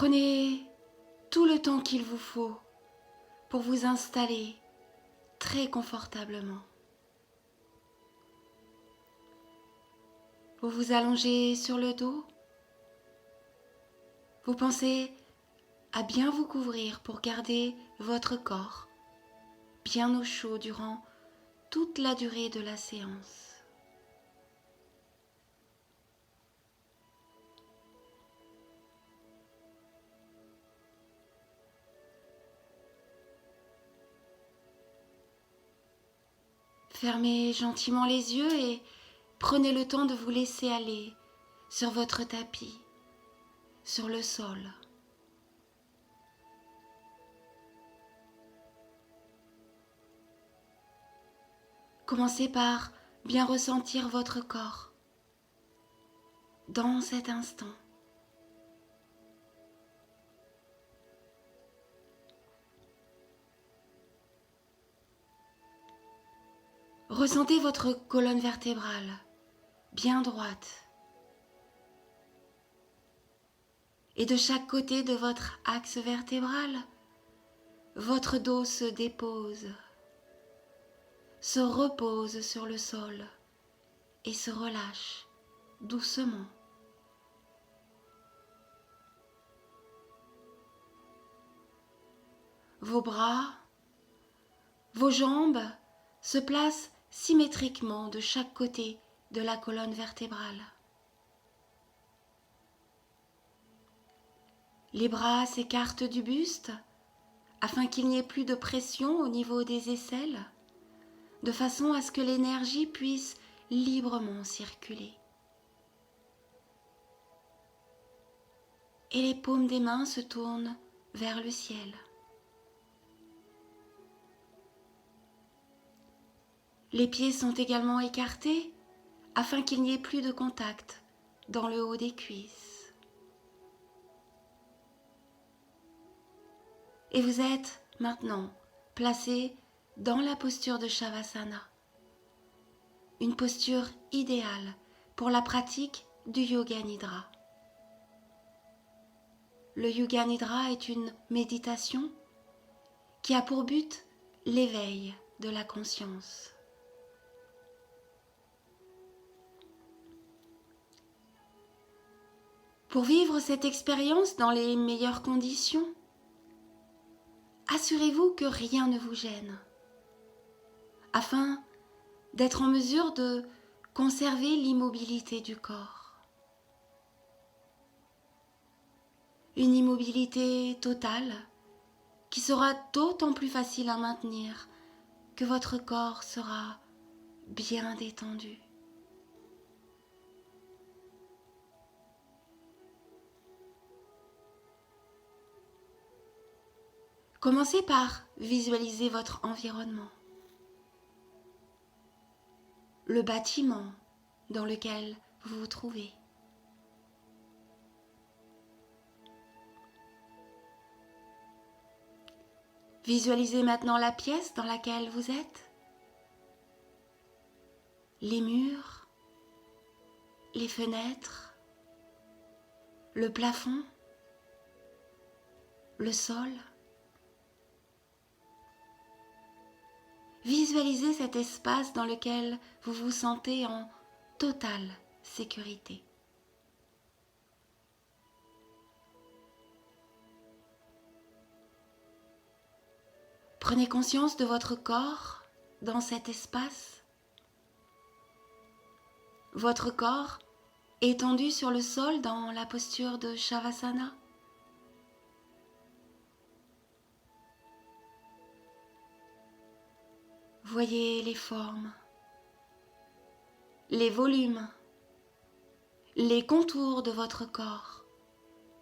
Prenez tout le temps qu'il vous faut pour vous installer très confortablement. Vous vous allongez sur le dos. Vous pensez à bien vous couvrir pour garder votre corps bien au chaud durant toute la durée de la séance. Fermez gentiment les yeux et prenez le temps de vous laisser aller sur votre tapis, sur le sol. Commencez par bien ressentir votre corps dans cet instant. Ressentez votre colonne vertébrale bien droite. Et de chaque côté de votre axe vertébral, votre dos se dépose, se repose sur le sol et se relâche doucement. Vos bras, vos jambes se placent symétriquement de chaque côté de la colonne vertébrale. Les bras s'écartent du buste afin qu'il n'y ait plus de pression au niveau des aisselles, de façon à ce que l'énergie puisse librement circuler. Et les paumes des mains se tournent vers le ciel. Les pieds sont également écartés afin qu'il n'y ait plus de contact dans le haut des cuisses. Et vous êtes maintenant placé dans la posture de Shavasana, une posture idéale pour la pratique du Yoga Nidra. Le Yoga Nidra est une méditation qui a pour but l'éveil de la conscience. Pour vivre cette expérience dans les meilleures conditions, assurez-vous que rien ne vous gêne, afin d'être en mesure de conserver l'immobilité du corps. Une immobilité totale qui sera d'autant plus facile à maintenir que votre corps sera bien détendu. Commencez par visualiser votre environnement, le bâtiment dans lequel vous vous trouvez. Visualisez maintenant la pièce dans laquelle vous êtes, les murs, les fenêtres, le plafond, le sol. Visualisez cet espace dans lequel vous vous sentez en totale sécurité. Prenez conscience de votre corps dans cet espace. Votre corps étendu sur le sol dans la posture de Shavasana. Voyez les formes, les volumes, les contours de votre corps,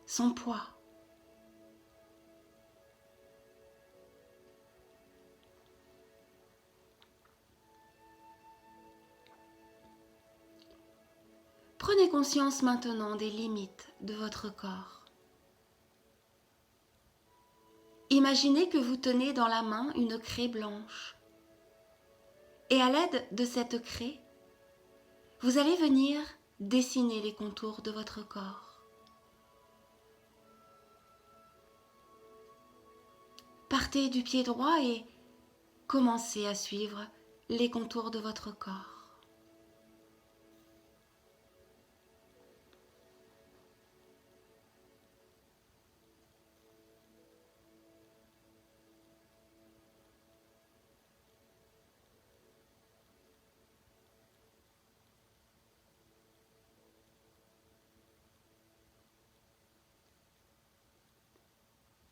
son poids. Prenez conscience maintenant des limites de votre corps. Imaginez que vous tenez dans la main une craie blanche. Et à l'aide de cette craie, vous allez venir dessiner les contours de votre corps. Partez du pied droit et commencez à suivre les contours de votre corps.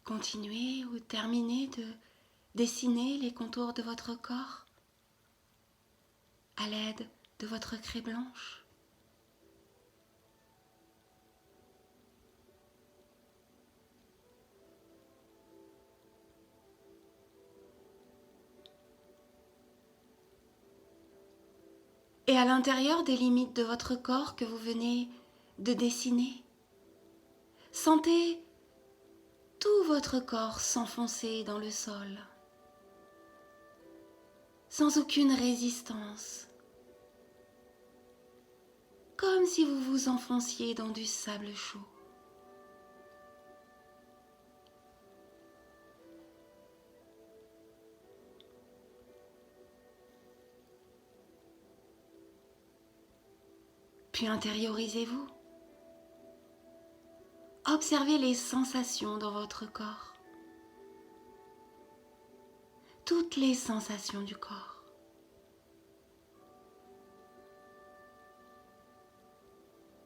Continuez ou terminez de dessiner les contours de votre corps à l'aide de votre craie blanche. Et à l'intérieur des limites de votre corps que vous venez de dessiner, sentez tout votre corps s'enfoncer dans le sol, sans aucune résistance, comme si vous vous enfonciez dans du sable chaud. Puis intériorisez-vous. Observez les sensations dans votre corps. Toutes les sensations du corps.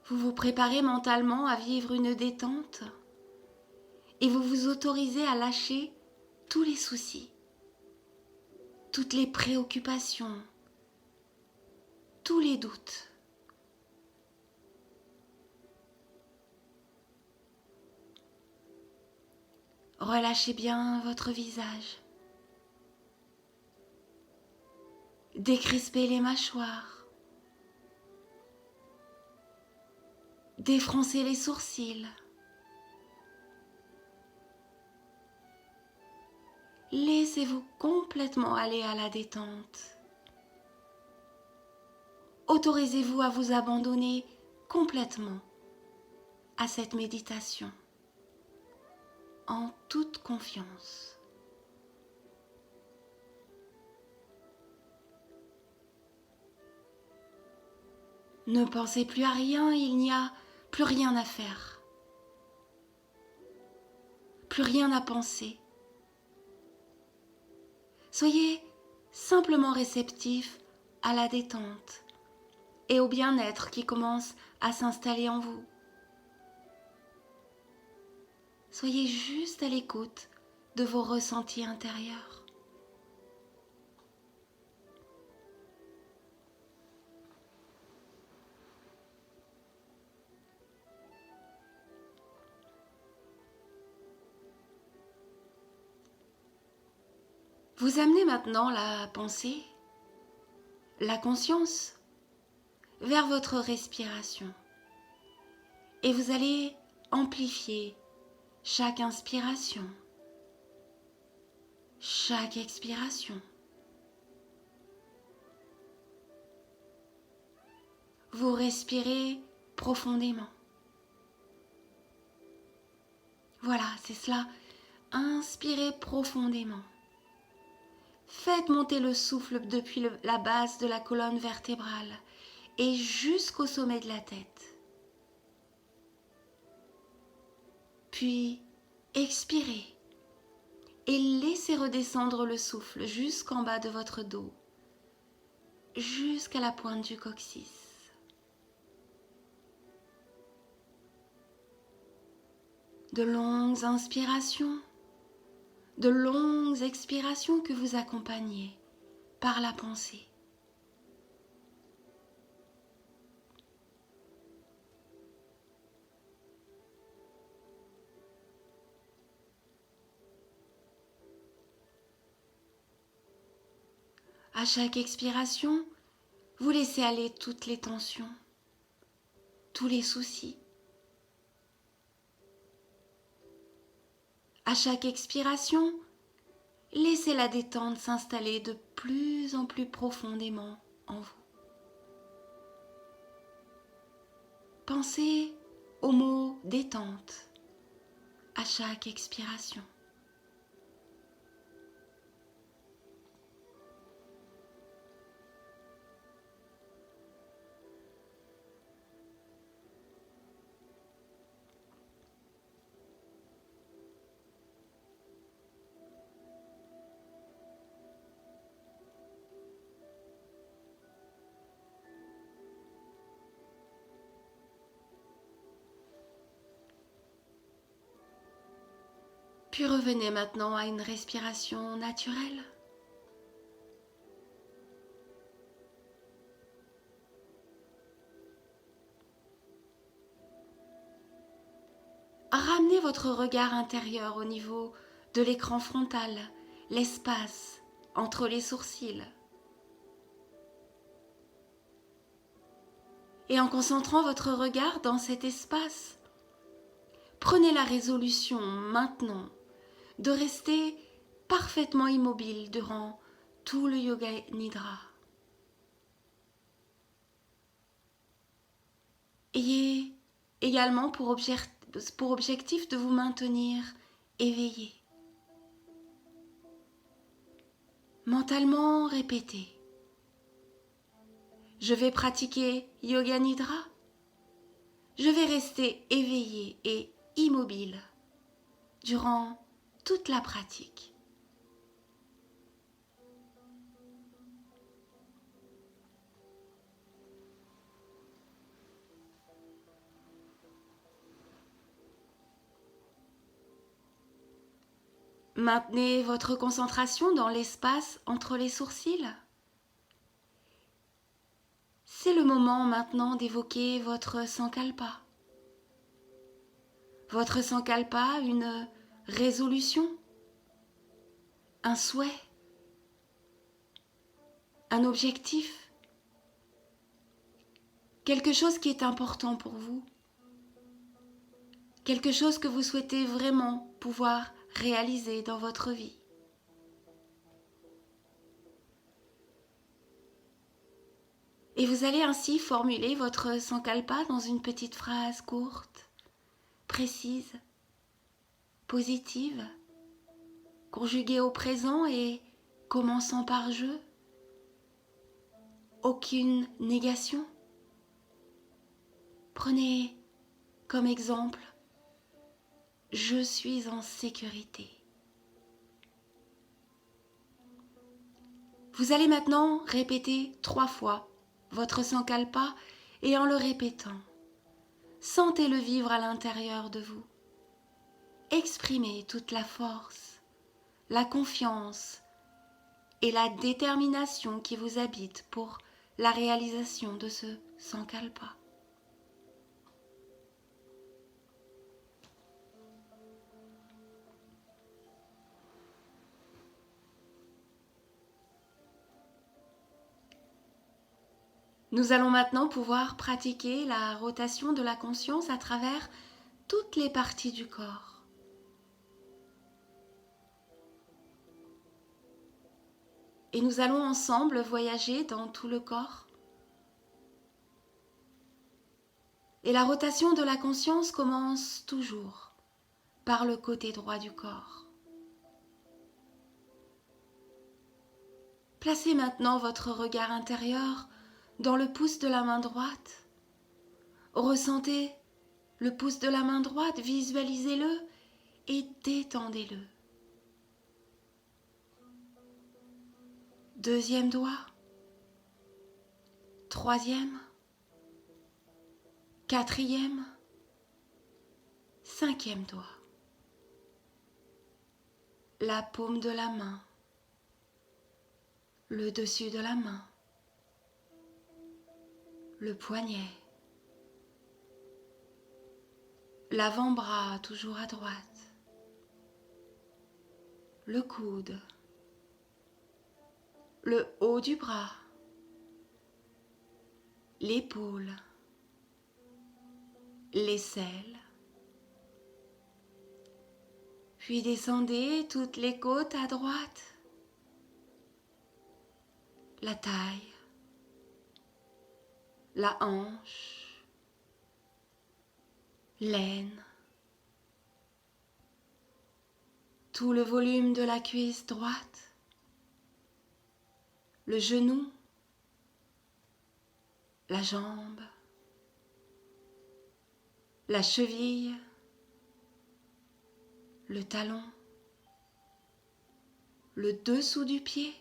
Vous vous préparez mentalement à vivre une détente et vous vous autorisez à lâcher tous les soucis, toutes les préoccupations, tous les doutes. Relâchez bien votre visage. Décrispez les mâchoires. Défroncez les sourcils. Laissez-vous complètement aller à la détente. Autorisez-vous à vous abandonner complètement à cette méditation en toute confiance. Ne pensez plus à rien, il n'y a plus rien à faire, plus rien à penser. Soyez simplement réceptif à la détente et au bien-être qui commence à s'installer en vous. Soyez juste à l'écoute de vos ressentis intérieurs. Vous amenez maintenant la pensée, la conscience vers votre respiration et vous allez amplifier chaque inspiration, chaque expiration. Vous respirez profondément. Voilà, c'est cela. Inspirez profondément. Faites monter le souffle depuis la base de la colonne vertébrale et jusqu'au sommet de la tête. Puis expirez et laissez redescendre le souffle jusqu'en bas de votre dos, jusqu'à la pointe du coccyx. De longues inspirations, de longues expirations que vous accompagnez par la pensée. À chaque expiration, vous laissez aller toutes les tensions, tous les soucis. À chaque expiration, laissez la détente s'installer de plus en plus profondément en vous. Pensez au mot détente à chaque expiration. Puis revenez maintenant à une respiration naturelle. Ramenez votre regard intérieur au niveau de l'écran frontal, l'espace entre les sourcils. Et en concentrant votre regard dans cet espace, prenez la résolution maintenant de rester parfaitement immobile durant tout le Yoga Nidra. Ayez également pour objectif de vous maintenir éveillé. Mentalement répétez. Je vais pratiquer Yoga Nidra. Je vais rester éveillé et immobile durant toute la pratique. Maintenez votre concentration dans l'espace entre les sourcils. C'est le moment maintenant d'évoquer votre Sankalpa. Votre Sankalpa, une résolution, un souhait, un objectif, quelque chose qui est important pour vous, quelque chose que vous souhaitez vraiment pouvoir réaliser dans votre vie. Et vous allez ainsi formuler votre Sankalpa dans une petite phrase courte, précise, positive, conjuguée au présent et commençant par je. Aucune négation. Prenez comme exemple, je suis en sécurité. Vous allez maintenant répéter 3 fois votre Sankalpa et en le répétant, sentez-le vivre à l'intérieur de vous. Exprimez toute la force, la confiance et la détermination qui vous habitent pour la réalisation de ce Sankalpa. Nous allons maintenant pouvoir pratiquer la rotation de la conscience à travers toutes les parties du corps. Et nous allons ensemble voyager dans tout le corps. Et la rotation de la conscience commence toujours par le côté droit du corps. Placez maintenant votre regard intérieur dans le pouce de la main droite. Ressentez le pouce de la main droite, visualisez-le et détendez-le. Deuxième doigt, troisième, quatrième, cinquième doigt. La paume de la main, le dessus de la main, le poignet, l'avant-bras toujours à droite, le coude, le haut du bras, l'épaule, l'aisselle, puis descendez toutes les côtes à droite, la taille, la hanche, l'aine, tout le volume de la cuisse droite, le genou, la jambe, la cheville, le talon, le dessous du pied,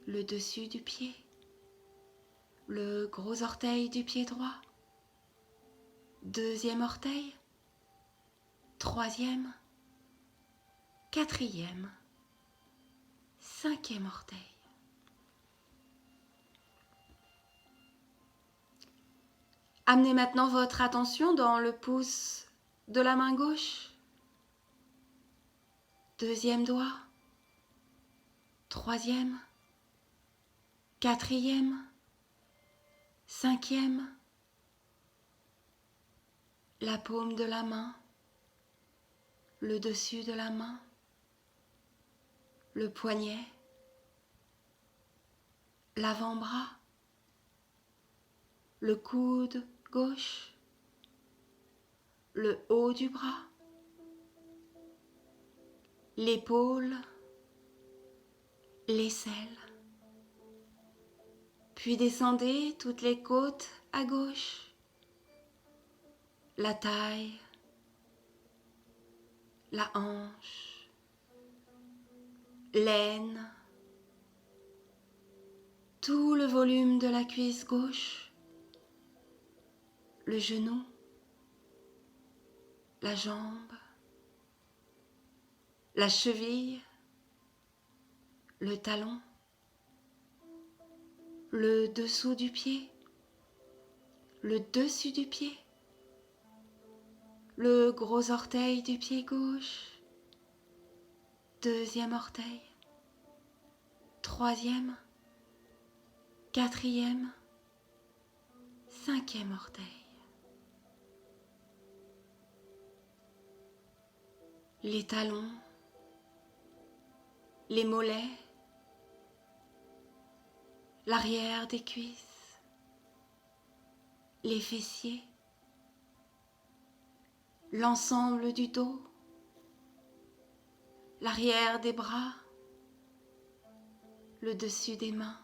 le dessus du pied, le gros orteil du pied droit, deuxième orteil, troisième, quatrième, cinquième orteil. Amenez maintenant votre attention dans le pouce de la main gauche. Deuxième doigt. Troisième. Quatrième. Cinquième. La paume de la main. Le dessus de la main. Le poignet. L'avant-bras. Le coude gauche. Le haut du bras. L'épaule. L'aisselle. Puis descendez toutes les côtes à gauche. La taille. La hanche. L'aine. Tout le volume de la cuisse gauche. Le genou. La jambe. La cheville. Le talon. Le dessous du pied, le dessus du pied, le gros orteil du pied gauche, deuxième orteil, troisième, quatrième, cinquième orteil. Les talons, les mollets, l'arrière des cuisses, les fessiers, l'ensemble du dos, l'arrière des bras, le dessus des mains,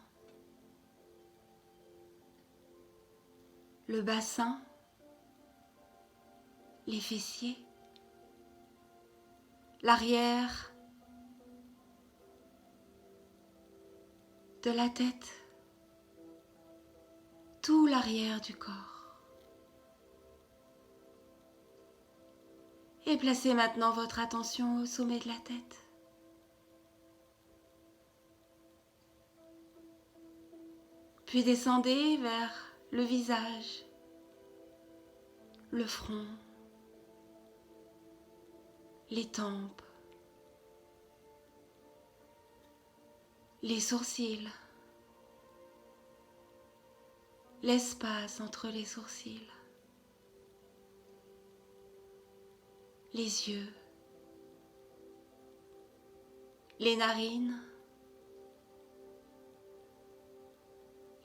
le bassin, les fessiers, l'arrière de la tête, tout l'arrière du corps. Et placez maintenant votre attention au sommet de la tête. Puis descendez vers le visage, le front, les tempes, les sourcils, l'espace entre les sourcils, les yeux, les narines,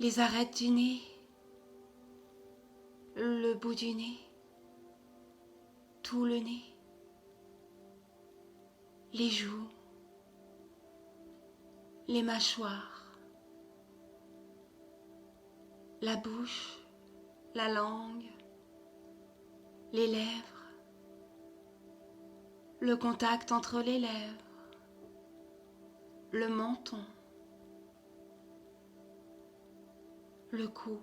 les arêtes du nez, le bout du nez, tout le nez, les joues, les mâchoires, la bouche, la langue, les lèvres, le contact entre les lèvres, le menton, le cou,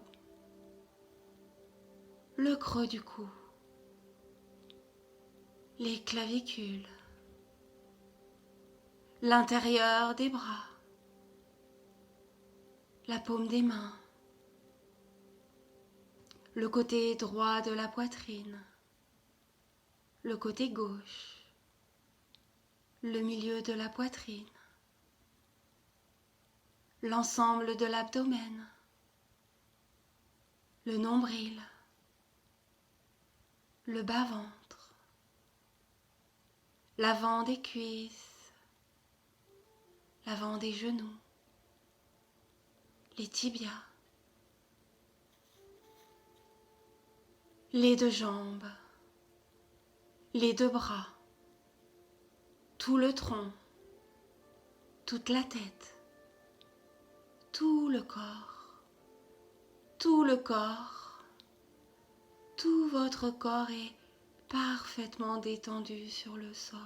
le creux du cou, les clavicules, l'intérieur des bras, la paume des mains, le côté droit de la poitrine, le côté gauche, le milieu de la poitrine, l'ensemble de l'abdomen, le nombril, le bas-ventre, l'avant des cuisses, l'avant des genoux, les tibias, les deux jambes, les deux bras, tout le tronc, toute la tête, tout le corps, tout le corps, tout votre corps est parfaitement détendu sur le sol.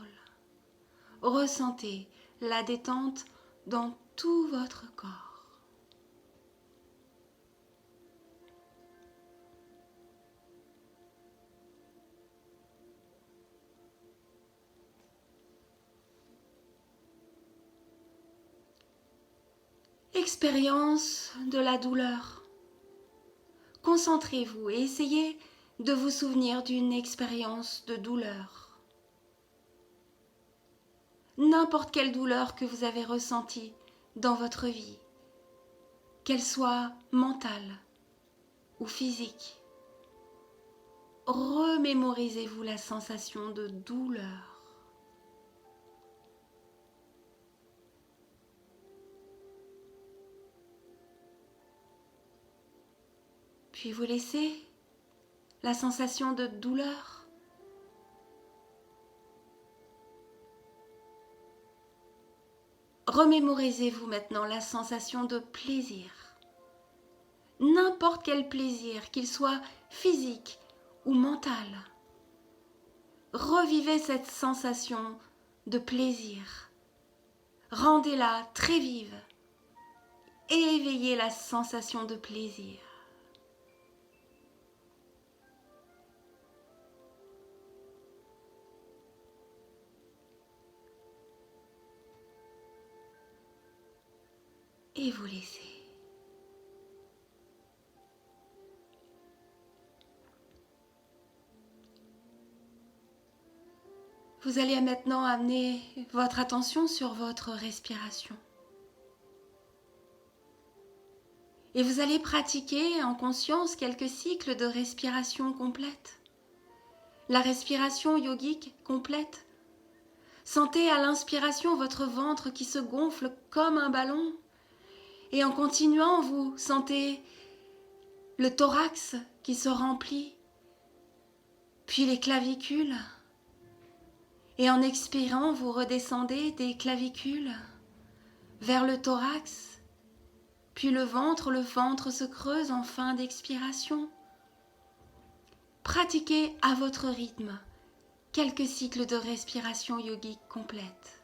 Ressentez la détente dans tout votre corps. l'expérience de la douleur. Concentrez-vous et essayez de vous souvenir d'une expérience de douleur. N'importe quelle douleur que vous avez ressentie dans votre vie, qu'elle soit mentale ou physique. Remémorisez-vous la sensation de douleur. Puis vous laissez la sensation de douleur remémorisez-vous maintenant la sensation de plaisir. N'importe quel plaisir, qu'il soit physique ou mental. Revivez cette sensation de plaisir. Rendez-la très vive et éveillez la sensation de plaisir. Et vous laissez. Vous allez maintenant amener votre attention sur votre respiration. Et vous allez pratiquer en conscience quelques cycles de respiration complète. La respiration yogique complète. Sentez à l'inspiration votre ventre qui se gonfle comme un ballon. Et en continuant, vous sentez le thorax qui se remplit, puis les clavicules. Et en expirant, vous redescendez des clavicules vers le thorax, puis le ventre se creuse en fin d'expiration. Pratiquez à votre rythme quelques cycles de respiration yogique complète.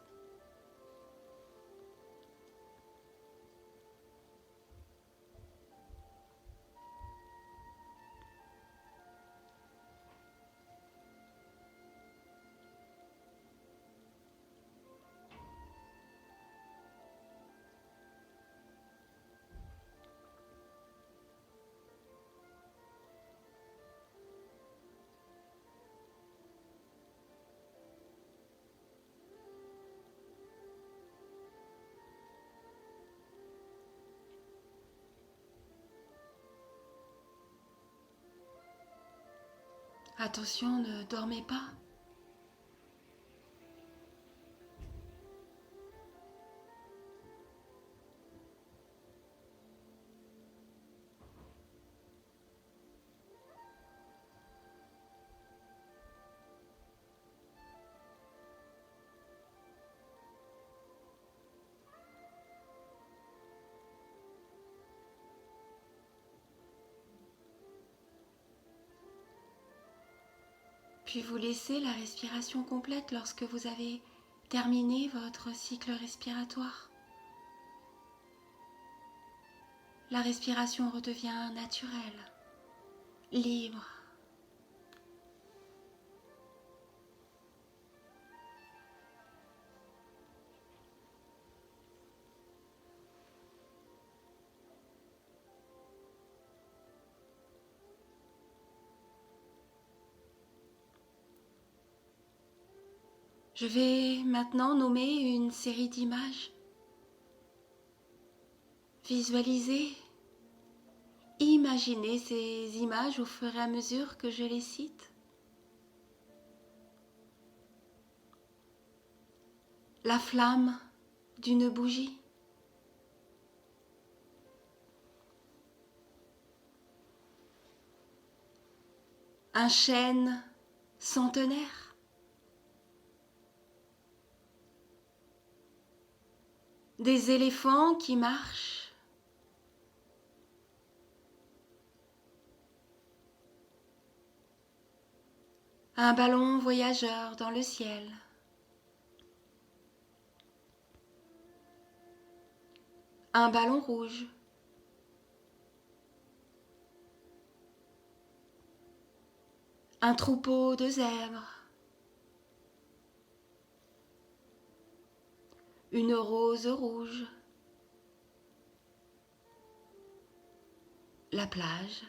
Attention, ne dormez pas. Puis vous laissez la respiration complète lorsque vous avez terminé votre cycle respiratoire. La respiration redevient naturelle, libre. Je vais maintenant nommer une série d'images. Visualisez, imaginez ces images au fur et à mesure que je les cite. La flamme d'une bougie. Un chêne centenaire. Des éléphants qui marchent. Un ballon voyageur dans le ciel. Un ballon rouge. Un troupeau de zèbres. Une rose rouge. la plage,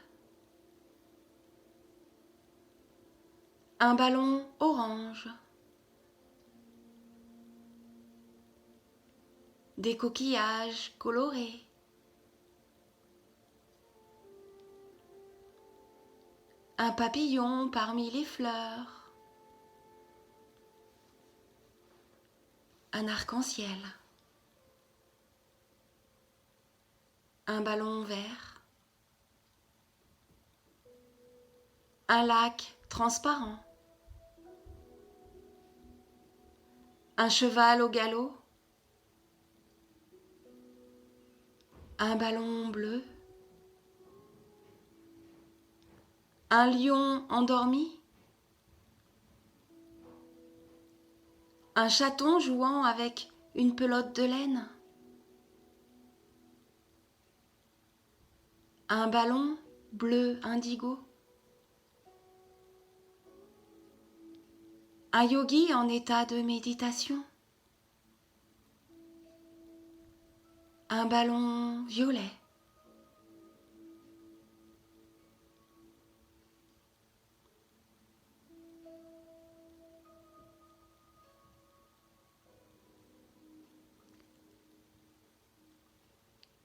un ballon orange, des coquillages colorés, un papillon parmi les fleurs, un arc-en-ciel, un ballon vert, un lac transparent, un cheval au galop, un ballon bleu, un lion endormi, un chaton jouant avec une pelote de laine, un ballon bleu indigo, un yogi en état de méditation, un ballon violet,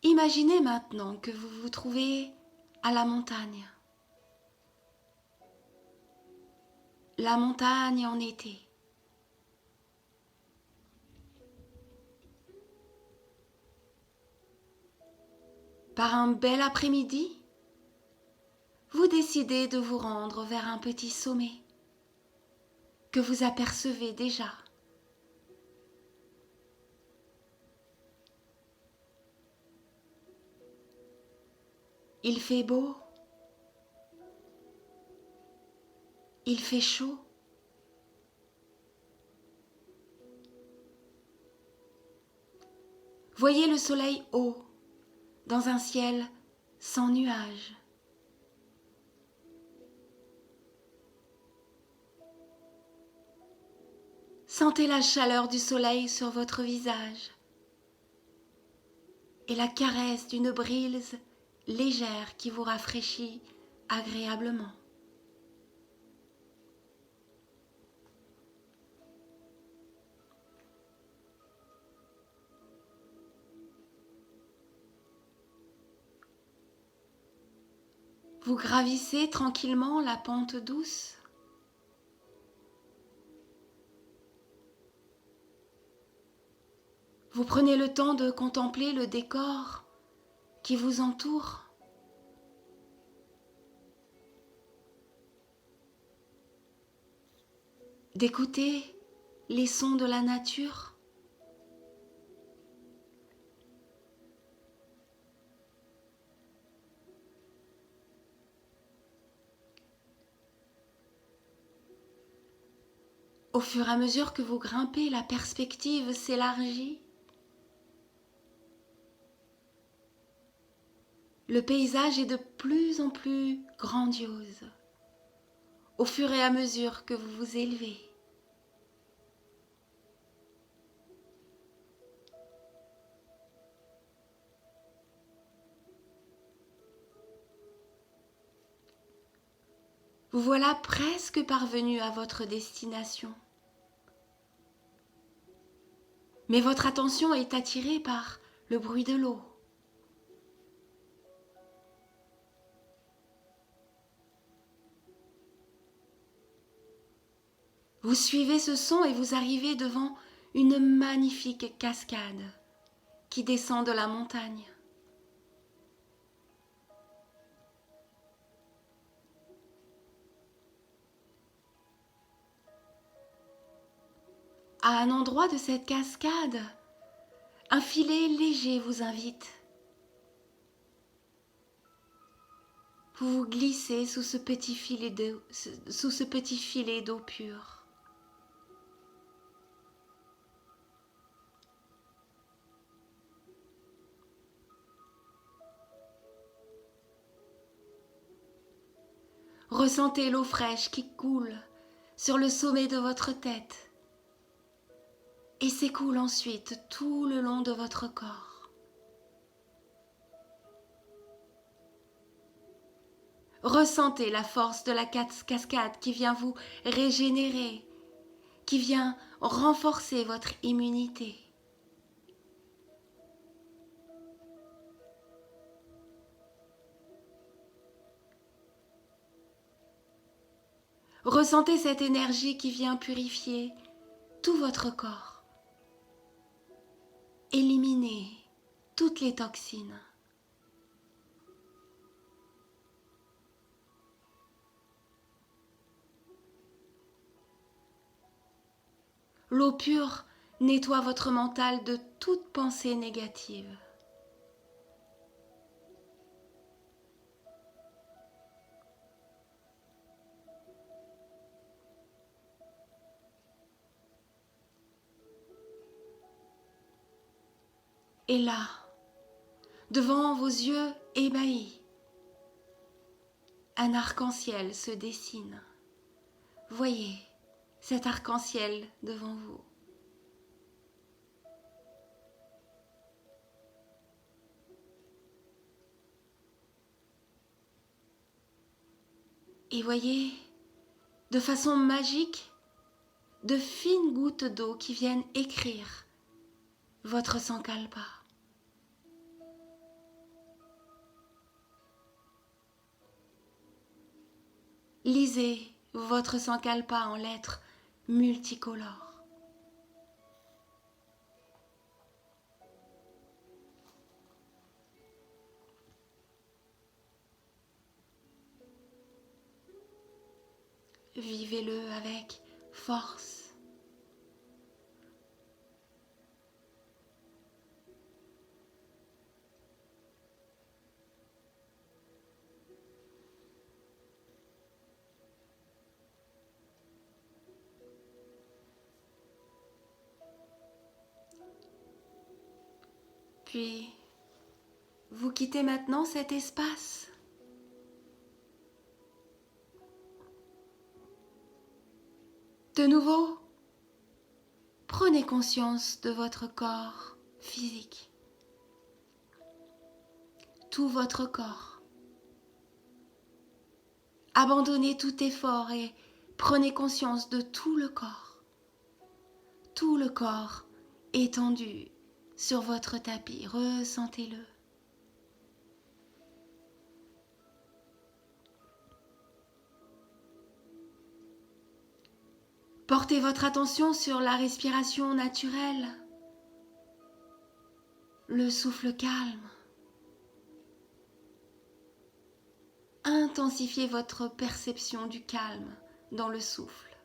imaginez maintenant que vous vous trouvez à la montagne en été. Par un bel après-midi, vous décidez de vous rendre vers un petit sommet que vous apercevez déjà. Il fait beau, il fait chaud. Voyez le soleil haut, dans un ciel sans nuages. Sentez la chaleur du soleil sur votre visage et la caresse d'une brise légère qui vous rafraîchit agréablement. Vous gravissez tranquillement la pente douce. Vous prenez le temps de contempler le décor qui vous entoure. D'écouter les sons de la nature. Au fur et à mesure que vous grimpez, la perspective s'élargit. Le paysage est de plus en plus grandiose au fur et à mesure que vous vous élevez. Vous voilà presque parvenu à votre destination. Mais votre attention est attirée par le bruit de l'eau. Vous suivez ce son et vous arrivez devant une magnifique cascade qui descend de la montagne. À un endroit de cette cascade, un filet léger vous invite. Vous vous glissez sous ce petit filet d'eau pure. Ressentez l'eau fraîche qui coule sur le sommet de votre tête et s'écoule ensuite tout le long de votre corps. Ressentez la force de la cascade qui vient vous régénérer, qui vient renforcer votre immunité. Ressentez cette énergie qui vient purifier tout votre corps. Éliminez toutes les toxines. L'eau pure nettoie votre mental de toute pensée négative. Et là, devant vos yeux ébahis, un arc-en-ciel se dessine. Voyez cet arc-en-ciel devant vous. Et voyez, de façon magique, de fines gouttes d'eau qui viennent écrire votre sankalpa. Lisez votre sankalpa en lettres multicolores. Vivez-le avec force. Puis, vous quittez maintenant cet espace. De nouveau, prenez conscience de votre corps physique. Tout votre corps. Abandonnez tout effort et prenez conscience de tout le corps. Tout le corps étendu sur votre tapis. Ressentez-le. Portez votre attention sur la respiration naturelle, le souffle calme. Intensifiez votre perception du calme dans le souffle.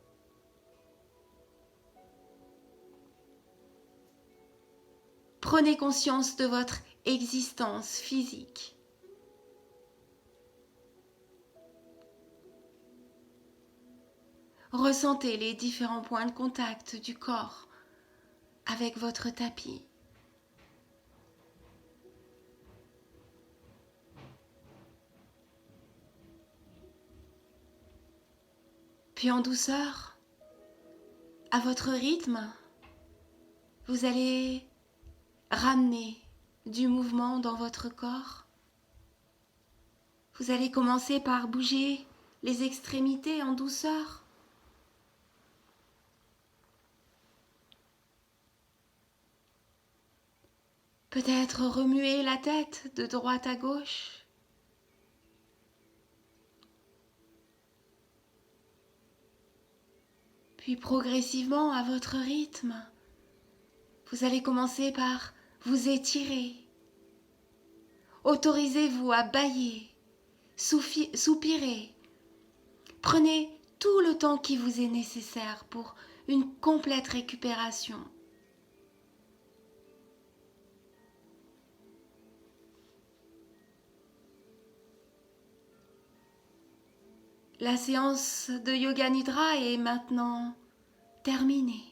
Prenez conscience de votre existence physique. Ressentez les différents points de contact du corps avec votre tapis. Puis en douceur, à votre rythme, vous allez ramener du mouvement dans votre corps. Vous allez commencer par bouger les extrémités en douceur. Peut-être remuer la tête de droite à gauche. Puis progressivement, à votre rythme, vous allez commencer par vous étirer. Autorisez-vous à bâiller, soupirer. Prenez tout le temps qui vous est nécessaire pour une complète récupération. La séance de Yoga Nidra est maintenant terminée.